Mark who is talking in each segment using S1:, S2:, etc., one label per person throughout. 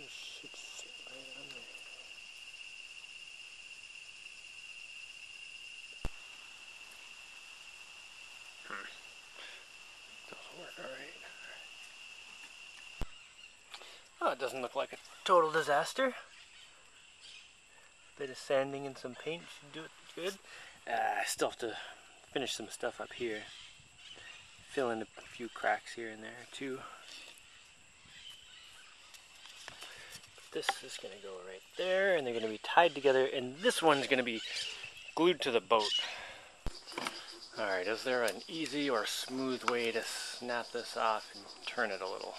S1: should sit right on there. Doesn't work alright. Oh, it doesn't look like a total disaster. Bit of sanding and some paint should do it good. I still have to finish some stuff up here. Fill in a few cracks here and there too. This is going to go right there, and they're going to be tied together, and this one's going to be glued to the boat. Alright, is there an easy or smooth way to snap this off and turn it a little?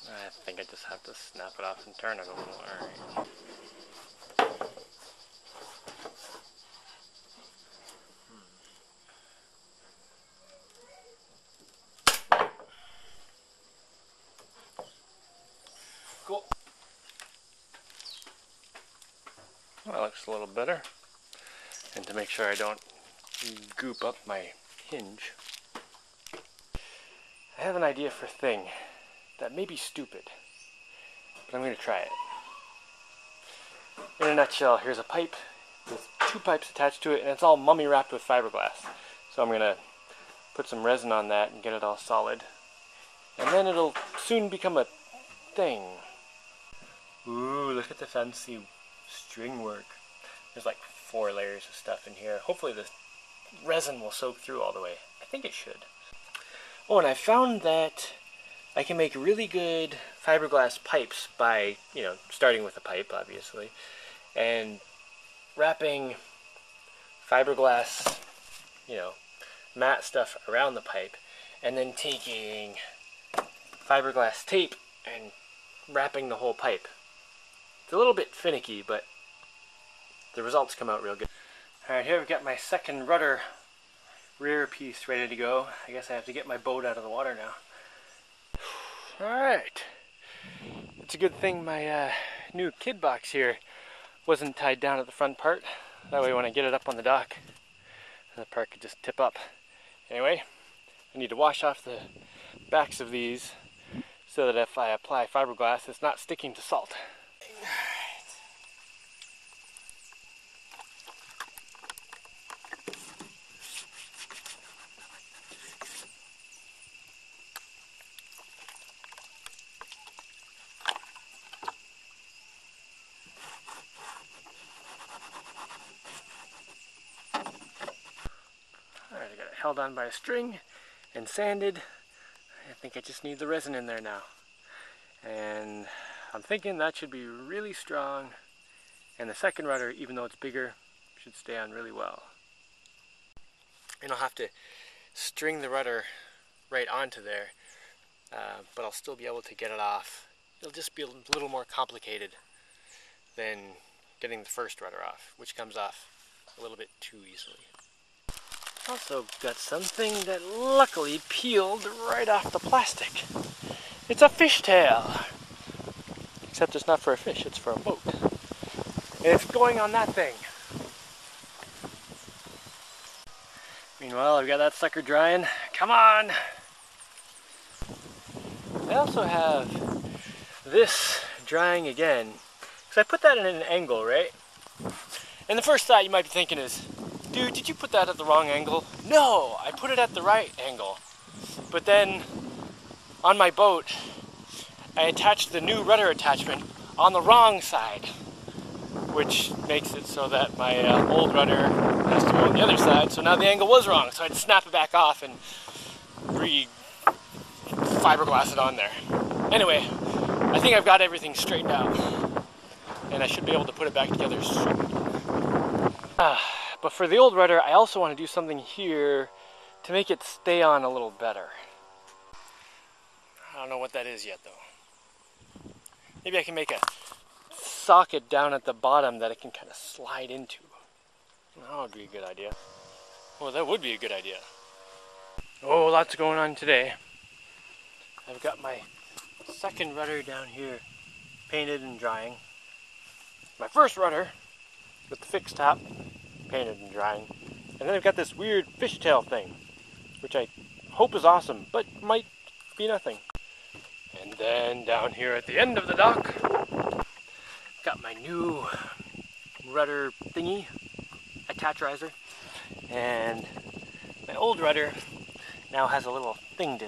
S1: I think I just have to snap it off and turn it a little. Alright. Cool. Well, that looks a little better. And to make sure I don't goop up my hinge, I have an idea for a thing that may be stupid, but I'm going to try it. In a nutshell, here's a pipe with two pipes attached to it, and it's all mummy wrapped with fiberglass. So I'm going to put some resin on that and get it all solid. And then it'll soon become a thing. Ooh, look at the fancy string work. There's like 4 layers of stuff in here. Hopefully the resin will soak through all the way. I think it should. Oh, and I found that I can make really good fiberglass pipes by, starting with a pipe, obviously, and wrapping fiberglass, matte stuff around the pipe, and then taking fiberglass tape and wrapping the whole pipe. It's a little bit finicky, but the results come out real good. Alright, here I've got my second rudder rear piece ready to go. I guess I have to get my boat out of the water now. Alright. It's a good thing my new kid box here wasn't tied down at the front part. That way when I get it up on the dock, the part could just tip up. Anyway, I need to wash off the backs of these so that if I apply fiberglass, it's not sticking to salt. Alright, I got it held on by a string and sanded. I think I just need the resin in there now. And I'm thinking that should be really strong, and the second rudder, even though it's bigger, should stay on really well. And I'll have to string the rudder right onto there, but I'll still be able to get it off. It'll just be a little more complicated than getting the first rudder off, which comes off a little bit too easily. Also got something that luckily peeled right off the plastic. It's a fishtail. Except it's not for a fish, it's for a boat. And it's going on that thing. Meanwhile, I've got that sucker drying. Come on! I also have this drying again, because I put that in an angle, right? And the first thought you might be thinking is, dude, did you put that at the wrong angle? No, I put it at the right angle. But then, on my boat, I attached the new rudder attachment on the wrong side, which makes it so that my old rudder has to go on the other side, so now the angle was wrong, so I had to snap it back off and re-fiberglass it on there. Anyway, I think I've got everything straightened out, and I should be able to put it back together soon. But for the old rudder, I also want to do something here to make it stay on a little better. I don't know what that is yet, though. Maybe I can make a socket down at the bottom that it can kind of slide into. That would be a good idea. Well, that would be a good idea. Oh, lots going on today. I've got my second rudder down here painted and drying. My first rudder with the fixed top painted and drying. And then I've got this weird fishtail thing, which I hope is awesome, but might be nothing. And then down here at the end of the dock, got my new rudder thingy, attach riser, and my old rudder now has a little thing to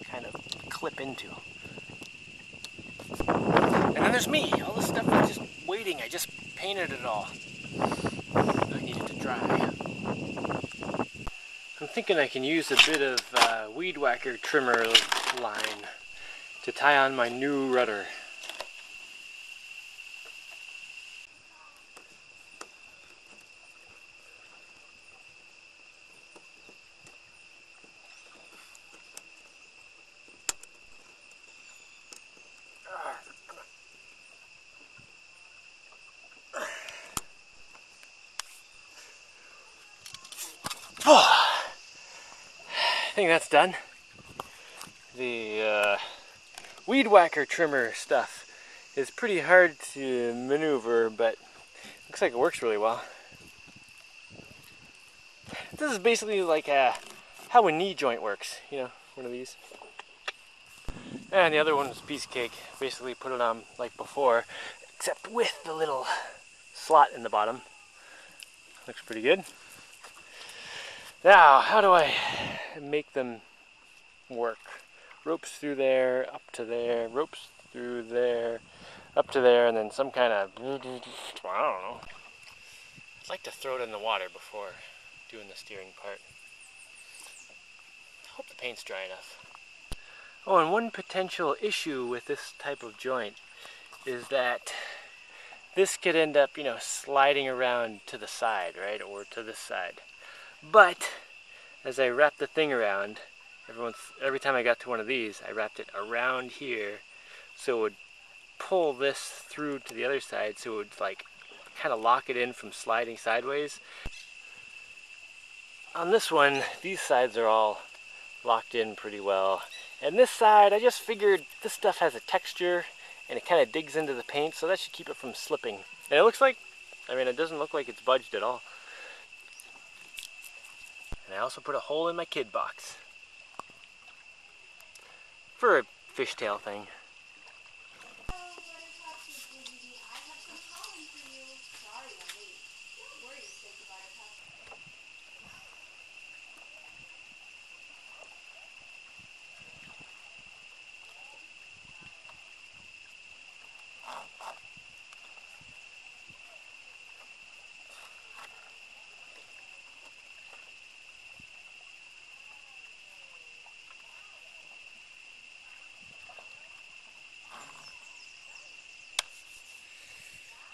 S1: kind of clip into. And then there's me. All this stuff is just waiting. I just painted it all. I need it to dry. I'm thinking I can use a bit of weed whacker trimmer line to tie on my new rudder. Oh, I think that's done. The weed whacker trimmer stuff is pretty hard to maneuver, but looks like it works really well. This is basically like how a knee joint works, you know, one of these. And the other one was a piece of cake. Basically put it on like before, except with the little slot in the bottom. Looks pretty good. Now, how do I make them work? Ropes through there, up to there, ropes through there, up to there, and then some kind of, I don't know. I'd like to throw it in the water before doing the steering part. I hope the paint's dry enough. Oh, and one potential issue with this type of joint is that this could end up, you know, sliding around to the side, right, or to this side. But as I wrap the thing around, every time I got to one of these, I wrapped it around here so it would pull this through to the other side, so it would like kind of lock it in from sliding sideways. On this one, these sides are all locked in pretty well. And this side, I just figured this stuff has a texture and it kind of digs into the paint, so that should keep it from slipping. And it looks like, I mean, it doesn't look like it's budged at all. And I also put a hole in my kid box for a fishtail thing.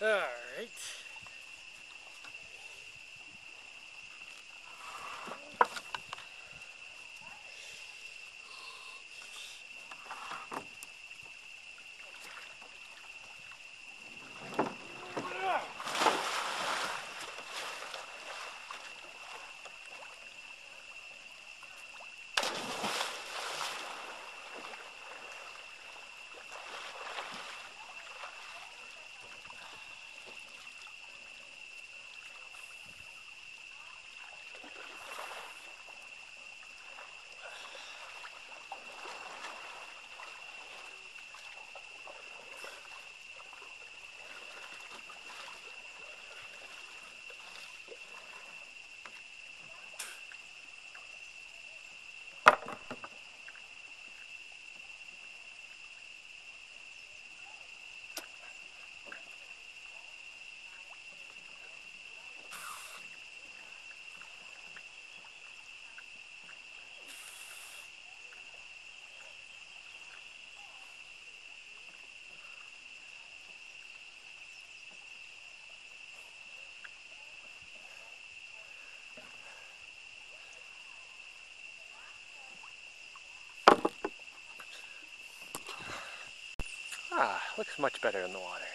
S1: All right. Ah, looks much better in the water.